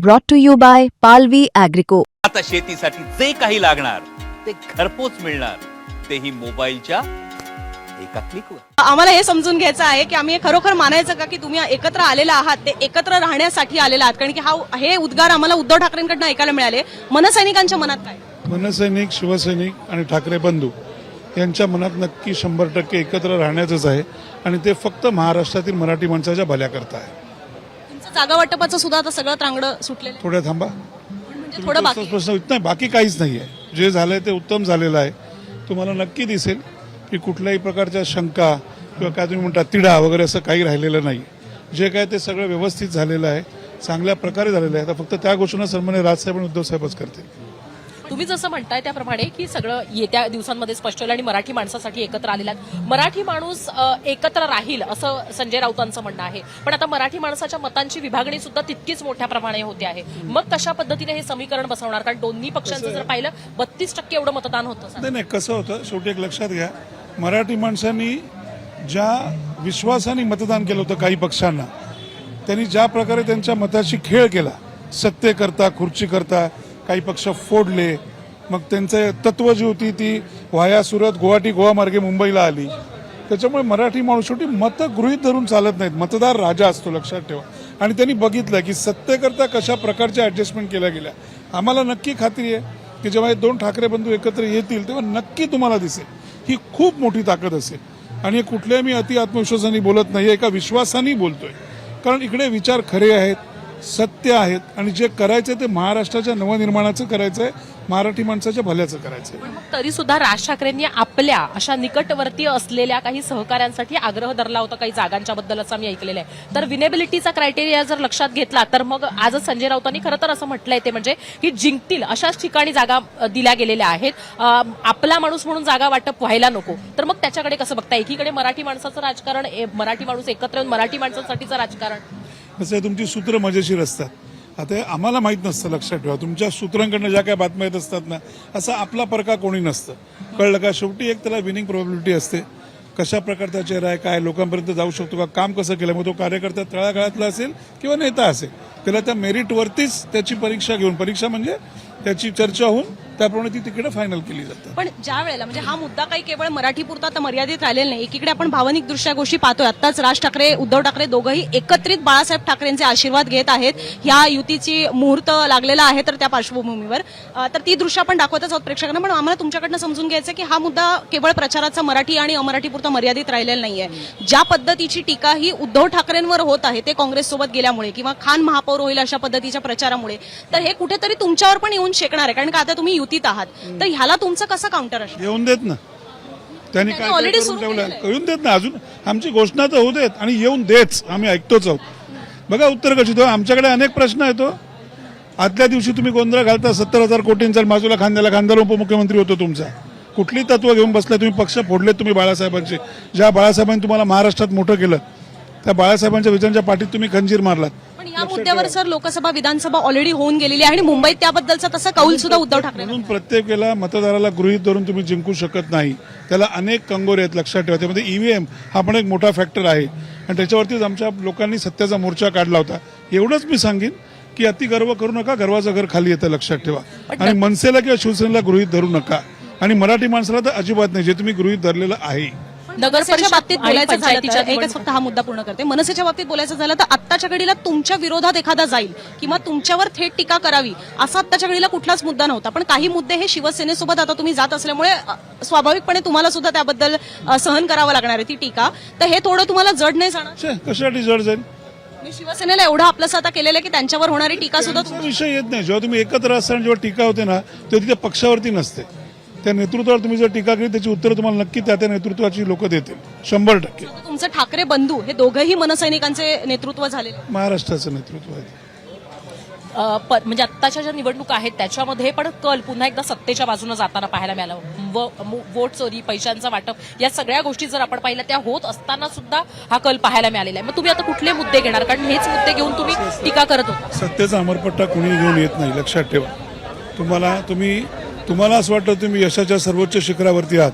brought to you by Palvi Agrico. आता शेतीसाठी जे काही लागणार ते घरपोच मिळणार, तेही मोबाईलच्या एका क्लिकवर। आम्हाला हे समजून घ्यायचं आहे की आम्ही खरोखर मानायचं का की तुम्ही एकत्र आलेला आहात, ते एकत्र राहण्यासाठी आलेला आहात? कारण की हे उद्गार आम्हाला उद्धव ठाकरेंकडून ऐकायला मिळाले। मनसैनिकांच्या मनात काय? मनसैनिक, शिवसैनिक आणि ठाकरे बंधू यांच्या मनात नक्की 100% एकत्र राहण्याचंच आहे आणि ते फक्त महाराष्ट्रातील मराठी माणसाच्या भल्याकरता आहे। तुमचं जागा वाटपाचं सुद्धा आता सगळं त्रांगडं सुटलेलं आहे? थोडं थांबा, म्हणजे थोडं बाकी प्रश्न नाही, बाकी काहीच नाही आहे। जे झालंय ते उत्तम झालेलं आहे। तुम्हाला नक्की दिसेल की कुठल्याही प्रकारच्या शंका किंवा काय तुम्ही म्हणता तिढा वगैरे असं काही राहिलेलं नाही। जे काय ते सगळं व्यवस्थित झालेलं आहे, चांगल्या प्रकारे झालेलं आहे। आता फक्त त्या गोष्टींना सन्मान्य राजसाहेब आणि उद्धव साहेबच करतील। तुम्ही जसं म्हणताय त्याप्रमाणे की सगळं येत्या दिवसांमध्ये स्पष्ट होईल आणि मराठी माणसासाठी एकत्र आलेला आहे। मराठी माणूस एकत्र राहील असं संजय राऊतांचं म्हणणं आहे, पण आता मराठी माणसाच्या मतांची विभागणी सुद्धा तितकीच मोठ्या प्रमाणे होते आहे। मग कशा पद्धतीने हे समीकरण बसवणार? कारण दोन्ही पक्षांचं जर पाहिलं 32% एवढं मतदान होतं। नाही, कसं होतं, शेवटी एक लक्षात घ्या, मराठी माणसांनी ज्या विश्वासाने मतदान केलं होतं काही पक्षांना, त्यांनी ज्या प्रकारे त्यांच्या मताशी खेळ केला, सत्तेकरता खुर्चीकरता काही पक्ष फोडले, मग त्यांचे तत्व जी होती ती वाया सुरत गुवाहाटी गोवा मार्गे मुंबईला आली। त्याच्यामुळे मराठी माणूस शेवटी मतं गृहीत धरून चालत नाहीत, मतदार राजा असतो, लक्षात ठेवा। आणि त्यांनी बघितलं की सत्तेकरता कशा प्रकारच्या ऍडजस्टमेंट केल्या गेल्या। आम्हाला नक्की खात्री आहे की जेव्हा हे दोन ठाकरे बंधू एकत्र येतील तेव्हा नक्की तुम्हाला दिसेल ही खूप मोठी ताकद असेल। आणि कुठल्याही मी अति आत्मविश्वासाने बोलत नाही, एका विश्वासाने बोलतोय, कारण इकडे विचार खरे आहेत, सत्य आहेत आणि जे करायचं ते महाराष्ट्राच्या नवनिर्माणाचं करायचंय, मराठी माणसाच्या भल्याचं करायचंय। तरी सुद्धा राज ठाकरेंनी आपल्या अशा निकटवर्तीय असलेल्या काही सहकाऱ्यांसाठी आग्रह धरला होता काही जागांच्या बद्दल, असं मी ऐकलेलं आहे। तर विनेबिलिटीचा क्रायटेरिया जर लक्षात घेतला तर मग आजच संजय राऊतांनी खरं तर असं म्हटलंय ते म्हणजे की जिंकतील अशाच ठिकाणी जागा दिल्या गेलेल्या आहेत, आपला माणूस म्हणून जागा वाटप व्हायला नको। तर मग त्याच्याकडे कसं बघता? एकीकडे मराठी माणसाचं राजकारण, मराठी माणूस एकत्र येऊन मराठी माणसांसाठीचं राजकारण, कसं आहे, तुमची सूत्र मजेशीर असतात। आता आम्हाला माहित नसतं, लक्षात ठेवा, तुमच्या सूत्रांकडनं ज्या काही बातम्या येत असतात ना, असा आपला परका कोणी नसतं, कळलं का? शेवटी एक त्याला विनिंग प्रोबॅबिलिटी असते, कशा प्रकारचा चेहरा आहे, काय लोकांपर्यंत जाऊ शकतो का, काम कसं केलं, मग तो कार्यकर्ता तळागाळातला असेल किंवा नेता असेल, त्याला त्या मेरिटवरतीच त्याची परीक्षा घेऊन, परीक्षा म्हणजे त्याची चर्चा होऊन त्याप्रमाणे ती तिकीट फायनल केली जातात। पण ज्या वेळेला म्हणजे हा मुद्दा काही केवळ मराठी पुरता आता मर्यादित राहिलेला नाही, एकीकडे आपण भावनिक दृष्ट्या गोष्टी पाहतोय। आताच राज ठाकरे, उद्धव ठाकरे दोघंही एकत्रित बाळासाहेब ठाकरेंचे आशीर्वाद घेत आहेत। ह्या युतीची मुहूर्त लागलेला आहे, तर त्या पार्श्वभूमीवर तर ती दृश्य आपण दाखवतच आहोत प्रेक्षकांना। पण आम्हाला तुमच्याकडनं समजून घ्यायचं की हा मुद्दा केवळ प्रचाराचा मराठी आणि अमराठी पुरता मर्यादित राहिलेला नाहीये। ज्या पद्धतीची टीका ही उद्धव ठाकरेंवर होत आहे ते काँग्रेससोबत गेल्यामुळे किंवा खान महापौर होईल अशा पद्धतीच्या प्रचारामुळे, तर हे कुठेतरी तुमच्यावर पण येऊन शेकणार आहे, कारण का आता तुम्ही युतीत आहात। तर ह्याला तुमचं कसं काउंटर असणार? येऊन देत ना, त्यांनी काय ऑलरेडी करून ठेवलं, येऊन देत ना, अजून आमची घोषणा तर होऊ देत आणि येऊन देच, आम्ही ऐकतोच आहोत। बघा उत्तर कशी देऊ, आमच्याकडे अनेक प्रश्न येतो। आदल्या दिवशी तुम्ही गोंधळ घालता, 70,000 कोटींचा बाजूला खांद्याला उपमुख्यमंत्री होतो तुमचा, कुठली तत्व घेऊन बसलाय तुम्ही? पक्ष फोडले तुम्ही बाळासाहेबांचे, ज्या बाळासाहेबांनी तुम्हाला महाराष्ट्रात मोठं केलं, त्या बाळासाहेबांच्या विचारांच्या पाठीत तुम्ही खंजीर मारलात। पण या मुद्द्यावर सर लोकसभा विधानसभा ऑलरेडी होऊन गेलेली आहे आणि मुंबईत त्याबद्दलचा तसा कौल सुद्धा उद्धव ठाकरे, म्हणून प्रत्येक वेळेला मतदाराला गृहीत धरून तुम्ही जिंकू शकत नाही, त्याला अनेक कंगोरे आहेत, लक्षात ठेवा। त्यामध्ये ईव्हीएम हा पण एक मोठा फॅक्टर आहे आणि त्याच्यावरतीच आमच्या लोकांनी सत्याचा मोर्चा काढला होता। एवढंच मी सांगेन की अति गर्व करू नका, गर्वाचं घर खाली येतं, लक्षात ठेवा। आणि मनसेला किंवा शिवसेनेला गृहीत धरू नका आणि मराठी माणसाला तर अजिबात नाही, जे तुम्ही गृहीत धरलेलं आहे। नगरसेच्या बाबतीत बोलायचं झालं तर एकच फक्त हा मुद्दा पूर्ण करते, मनसेच्या बाबतीत बोलायचं झालं तर आत्ताच्या घडीला तुमच्या विरोधात एखादा जाईल किंवा तुमच्यावर थेट टीका करावी असा आत्ताच्या घडीला कुठलाच मुद्दा नव्हता। पण काही मुद्दे हे शिवसेनेसोबत आता तुम्ही जात असल्यामुळे स्वाभाविकपणे तुम्हाला सुद्धा त्याबद्दल सहन करावं लागणार आहे ती टीका, तर हे थोडं तुम्हाला जड नाही जाणार? कशासाठी जड जाईल? शिवसेनेला एवढं आपलंसं आता केलेलं आहे की त्यांच्यावर होणारी टीका सुद्धा विषय येत नाही। जेव्हा तुम्ही एकत्र असताना जेव्हा टीका होते ना, तेव्हा तिथे पक्षावरती नसते, त्या नेतृत्वावर तुम्ही जर टीका केली त्याची उत्तर तुम्हाला नक्की त्या नेतृत्वाची लोक देतील, 100%। तुमचं ठाकरे बंधू हे दोघंही मनसैनिकांचे नेतृत्व झालेले, महाराष्ट्राचं नेतृत्व आहे। म्हणजे आत्ताच्या ज्या निवडणुका आहेत त्याच्यामध्ये पण कल पुन्हा एकदा सत्तेच्या बाजूने जाताना पाहायला मिळाला। वोट चोरी, पैशांचं वाटप, या सगळ्या गोष्टी जर आपण पाहिल्या त्या होत असताना सुद्धा हा कल पाहायला मिळालेला आहे। मग तुम्ही आता कुठले मुद्दे घेणार? कारण हेच मुद्दे घेऊन तुम्ही टीका करत होता। सत्तेचा अमरपट्टा कुणी घेऊन येत नाही, लक्षात ठेवा। तुम्हाला असं वाटतं तुम्ही यशाच्या सर्वोच्च शिखरावरती आहात,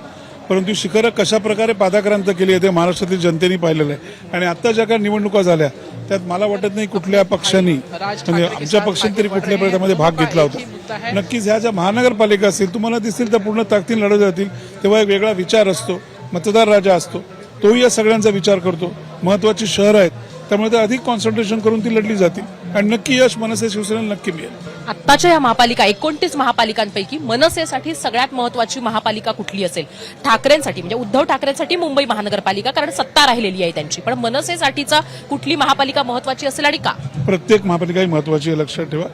परंतु शिखरं कशा प्रकारे पादाक्रांत केली आहे ते महाराष्ट्रातील जनतेने पाहिलेलं आहे। आणि आता ज्या काही निवडणुका झाल्या त्यात मला वाटत नाही कुठल्या पक्षांनी म्हणजे आमच्या पक्षाने तरी कुठल्या प्रकारामध्ये भाग घेतला होता. नक्कीच ह्या ज्या महानगरपालिका असतील तुम्हाला दिसतील त्या पूर्ण ताकदीने लढत जातील, तेव्हा एक वेगळा विचार असतो, मतदार राजा असतो, तोही या सगळ्यांचा विचार करतो. महत्वाची शहर आहेत त्यामुळे ते अधिक कॉन्सन्ट्रेशन करून ती लढली जातील आणि नक्की यश मनसे शिवसेनेला नक्की मिळेल. आत्ताच्या या महापालिका 29 महापालिकांपैकी मनसेसाठी सगळ्यात महत्वाची महापालिका कुठली असेल? ठाकरेंसाठी म्हणजे उद्धव ठाकरेंसाठी मुंबई महानगरपालिका, कारण सत्ता राहिलेली आहे त्यांची, पण मनसेसाठीचा कुठली महापालिका महत्वाची असेल आणि का? प्रत्येक महापालिका ही महत्वाची आहे, लक्षात ठेवा.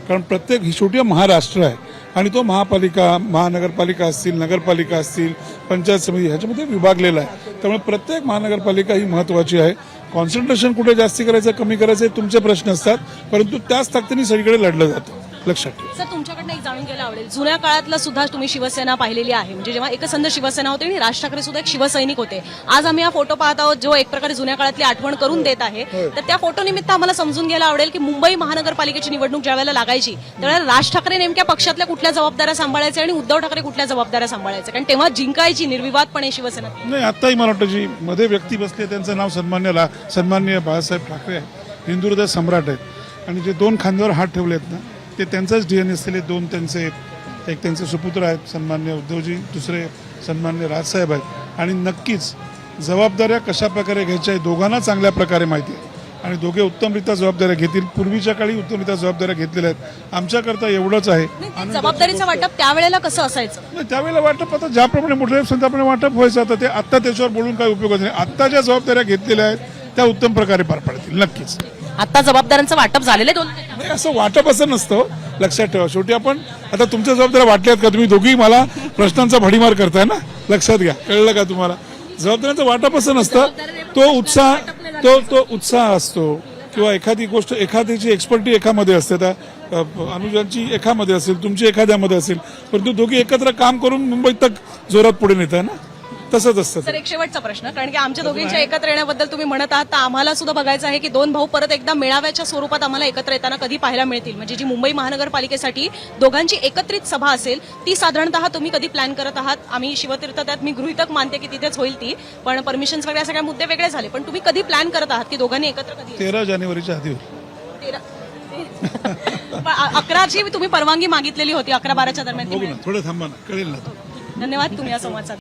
कारण प्रत्येक ही शेवटी महाराष्ट्र आहे आणि तो महापालिका, महानगरपालिका असतील, नगरपालिका असतील, पंचायत समिती ह्याच्यामध्ये विभागलेला आहे. त्यामुळे प्रत्येक महानगरपालिका ही महत्वाची आहे. कॉन्सन्ट्रेशन कुठे जास्ती करायचं कमी करायचं हे तुमचे प्रश्न असतात, परंतु त्याच ताकदीने सगळीकडे लढलं जातं, लक्षात ठेवा. सर, तुमच्याकडनं एक जाणून घ्यायला आवडेल, जुन्या काळातला सुद्धा तुम्ही शिवसेना पाहिलेली आहे, म्हणजे जेव्हा एकसंध शिवसेना होते आणि राज ठाकरे सुद्धा एक शिवसैनिक होते. आज आम्ही हा फोटो पाहत आहोत जो एक प्रकारे जुन्या काळातली आठवण करून देत आहे. तर त्या फोटो निमित्त आम्हाला समजून घ्यायला आवडेल की मुंबई महानगरपालिकेची निवडणूक ज्या वेळेला लागायची त्यावेळेला राज ठाकरे नेमक्या पक्षातल्या कुठल्या जबाबदाऱ्या सांभाळायचे आणि उद्धव ठाकरे कुठल्या जबाबदाऱ्या सांभाळायचे, कारण तेव्हा जिंकायची निर्विवादपणे शिवसेना. नाही, आताही मला वाटतं जी मध्ये व्यक्ती बसली आहे, त्यांचं नाव सन्मान्य बाळासाहेब ठाकरे आहे, हिंदू हृदय सम्राट आहेत आणि जे दोन खांद्यावर हात ठेवले आहेत ना ते त्यांचाच DNA असलेले दोन त्यांचे, एक त्यांचे सुपुत्र आहेत सन्मान्य उद्धवजी, दुसरे सन्मान्य राजसाहेब आहेत. आणि नक्कीच जबाबदाऱ्या कशा प्रकारे घ्यायच्या आहे दोघांना चांगल्या प्रकारे माहिती आहे आणि दोघे उत्तमरित्या जबाबदाऱ्या घेतील. पूर्वीच्या काळी उत्तमरित्या जबाबदाऱ्या घेतलेल्या आहेत. आमच्याकरता एवढंच आहे. जबाबदारीचं वाटप त्यावेळेला कसं असायचं? नाही, त्यावेळेला वाटप आता ज्याप्रमाणे मोठ्या संतांप्रमाणे वाटप व्हायचं, आता ते आत्ता त्याच्यावर बोलून काही उपयोग नाही. आत्ता ज्या जबाबदाऱ्या घेतलेल्या आहेत त्या उत्तम प्रकारे पार पडतील नक्कीच. आता जबाबदाऱ्यांचं वाटप झालेलं आहे दोन. नाही, असं वाटप असं नसतं, लक्षात ठेवा. शेवटी आपण आता तुमच्या जबाबदाऱ्या वाटल्यात का? तुम्ही दोघी मला प्रश्नांचा भडीमार करताय ना, लक्षात घ्या. कळलं का तुम्हाला? जबाबदाऱ्यांचं वाटप असं नसतं. तो उत्साह असतो किंवा एखादी गोष्ट, एखाद्याची एक्सपर्टी एकामध्ये असते, त्या अनुजांची एकामध्ये असेल, तुमची एखाद्यामध्ये असेल, परंतु दोघी एकत्र काम करून मुंबई तक जोरात पुढे नेताय ना, तसंच असतं. सर, एक शेवटचा प्रश्न, कारण की आमच्या दोघींच्या एकत्र येण्याबद्दल तुम्ही म्हणत आहात, तर आम्हाला सुद्धा बघायचं आहे की दोन भाऊ परत एकदा मेळाव्याच्या स्वरूपात आम्हाला एकत्र येताना कधी पाहायला मिळतील. म्हणजे जी मुंबई महानगरपालिकेसाठी दोघांची एकत्रित सभा असेल ती साधारणतः तुम्ही कधी प्लॅन करत आहात? आम्ही शिवतीर्थ, त्यात मी गृहीतक मानते की तिथेच होईल ती, पण परमिशन्स वगैरे सगळे मुद्दे वेगळे झाले, पण तुम्ही कधी प्लॅन करत आहात की दोघांनी एकत्र कधी? 13 जानेवारीच्या आधी होईल. 11ची तुम्ही परवानगी मागितलेली होती, 11-12च्या दरम्यान. बघू ना, थोडं थांबा ना, कळेल ना. धन्यवाद, तुम्ही या संवाद साधला.